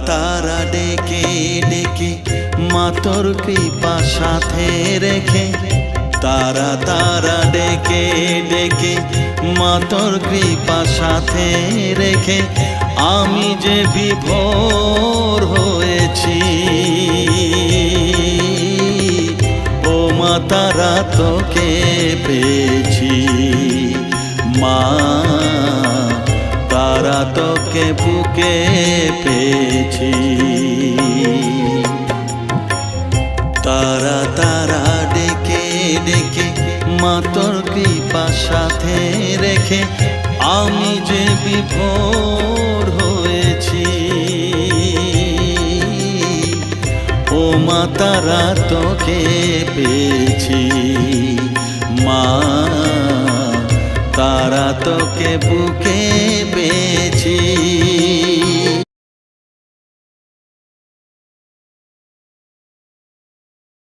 তারা ডেকে ডেকে মা তোর কৃপা সাথে রেখে, তারা তারা ডেকে ডেকে মা তোর কৃপা সাথে রেখে আমি যে বিভোর হয়েছি। ও মা তারা তোকে পেয়েছি, মা তারা তোকে বুকে পেয়েছি। তারা তারা ডেকে ডেকে মা তোর কৃপা সাথে রেখে আমি যে বিভোর হয়েছি। ও মা তারা তোকে পেয়েছি, মা তারা তোকে বুকে পেয়েছি।